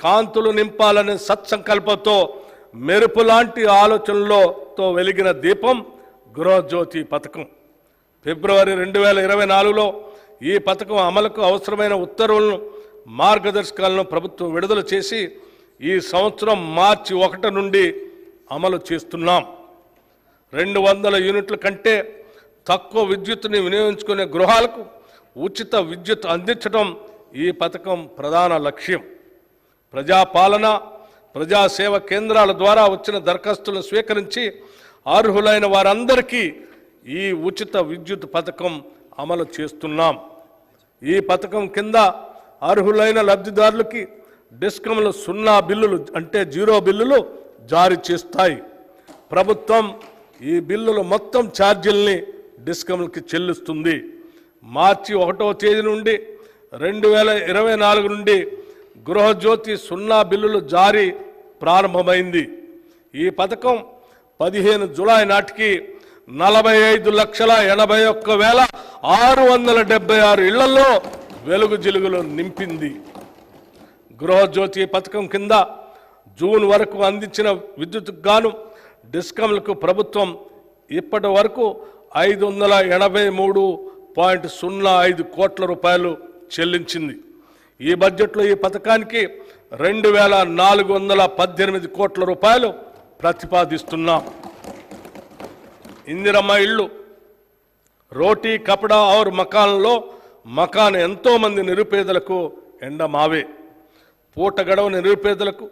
కాంతులు నింపాలనే సత్సంకల్పంతో మెరుపులాంటి ఆలోచనలతో వెలిగిన దీపం గృహజ్యోతి పథకం. ఫిబ్రవరి 2024లో ఈ పథకం అమలుకు అవసరమైన ఉత్తర్వులను మార్గదర్శకాలను ప్రభుత్వం విడుదల చేసి ఈ సంవత్సరం మార్చి 1 నుండి అమలు చేస్తున్నాం. 200 యూనిట్ల కంటే తక్కువ విద్యుత్తుని వినియోగించుకునే గృహాలకు ఉచిత విద్యుత్ అందించడం ఈ పథకం ప్రధాన లక్ష్యం. ప్రజాపాలన ప్రజాసేవ కేంద్రాల ద్వారా వచ్చిన దరఖాస్తులను స్వీకరించి అర్హులైన వారందరికీ ఈ ఉచిత విద్యుత్ పథకం అమలు చేస్తున్నాం. ఈ పథకం కింద అర్హులైన లబ్ధిదారులకి డిస్కంలు 0 బిల్లులు అంటే 0 బిల్లులు జారీ చేస్తాయి. ప్రభుత్వం ఈ బిల్లుల మొత్తం ఛార్జీల్ని డిస్కంలకి చెల్లిస్తుంది. మార్చి 1వ తేదీ నుండి 2024 నుండి గృహజ్యోతి 0 బిల్లులు జారీ ప్రారంభమైంది. ఈ పథకం 15 జూలై నాటికి 45,81,676 ఇళ్లలో వెలుగు జిలుగులు నింపింది. గృహజ్యోతి పథకం కింద జూన్ వరకు అందించిన విద్యుత్కు గాను డిస్కంలకు ప్రభుత్వం ఇప్పటి వరకు 583.05 కోట్ల రూపాయలు చెల్లించింది. ఈ బడ్జెట్లో ఈ పథకానికి 2,418 కోట్ల రూపాయలు ప్రతిపాదిస్తున్నాం. ఇందిరమ్మ ఇళ్ళు రోటీ కపడా ఔర్ మకాన్లో మకాన్ ఎంతోమంది నిరుపేదలకు ఎండమావే. పూట గడవని నిరుపేదలకు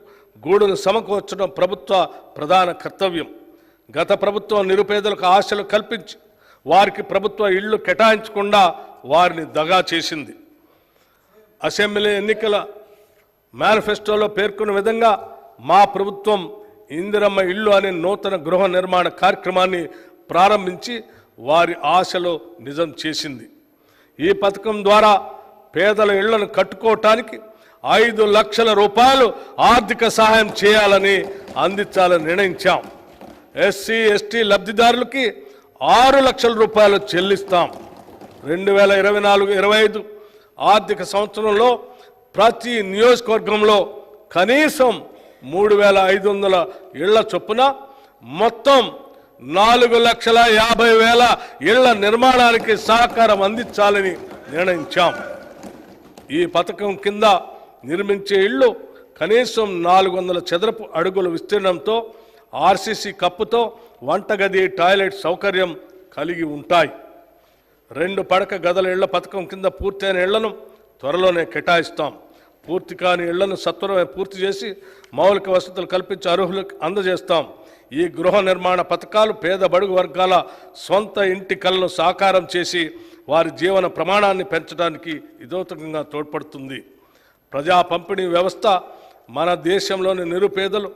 గూడును సమకూర్చడం ప్రభుత్వ ప్రధాన కర్తవ్యం. గత ప్రభుత్వం నిరుపేదలకు ఆశలు కల్పించి వారికి ప్రభుత్వ ఇళ్లు కేటాయించకుండా వారిని దగా చేసింది. అసెంబ్లీ ఎన్నికల మేనిఫెస్టోలో పేర్కొన్న విధంగా మా ప్రభుత్వం ఇందిరమ్మ ఇళ్ళు అనే నూతన గృహ నిర్మాణ కార్యక్రమాన్ని ప్రారంభించి వారి ఆశలు నిజం చేసింది. ఈ పథకం ద్వారా పేదల ఇళ్లను కట్టుకోవటానికి 5 లక్షల రూపాయలు ఆర్థిక సహాయం చేయాలని అందించాలని నిర్ణయించాం. ఎస్సీ ఎస్టీ లబ్ధిదారులకి 6 లక్షల రూపాయలు చెల్లిస్తాం. 2024-25 ఆర్థిక సంవత్సరంలో ప్రతి నియోజకవర్గంలో కనీసం 3,500 ఇళ్ల చొప్పున మొత్తం 4,50,000 ఇళ్ల నిర్మాణానికి సహకారం అందించాలని నిర్ణయించాం. ఈ పథకం కింద నిర్మించే ఇళ్లు కనీసం 400 చదరపు అడుగుల విస్తీర్ణంతో ఆర్సీసీ కప్పుతో వంటగది టాయిలెట్ సౌకర్యం కలిగి ఉంటాయి. 2 పడక గదుల ఇళ్ల పథకం కింద పూర్తయిన ఇళ్లను త్వరలోనే కేటాయిస్తాం. పూర్తి కాని ఇళ్లను సత్వరమే పూర్తి చేసి మౌలిక వసతులు కల్పించి అర్హులకు అందజేస్తాం. ఈ గృహ నిర్మాణ పథకాలు పేద బడుగు వర్గాల సొంత ఇంటి కలను సాకారం చేసి వారి జీవన ప్రమాణాన్ని పెంచడానికి ఇదోతకంగా తోడ్పడుతుంది. ప్రజా పంపిణీ వ్యవస్థ మన దేశంలోని నిరుపేదలు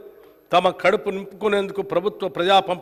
తమ కడుపు నింపుకునేందుకు ప్రభుత్వ ప్రజా పంపిణీ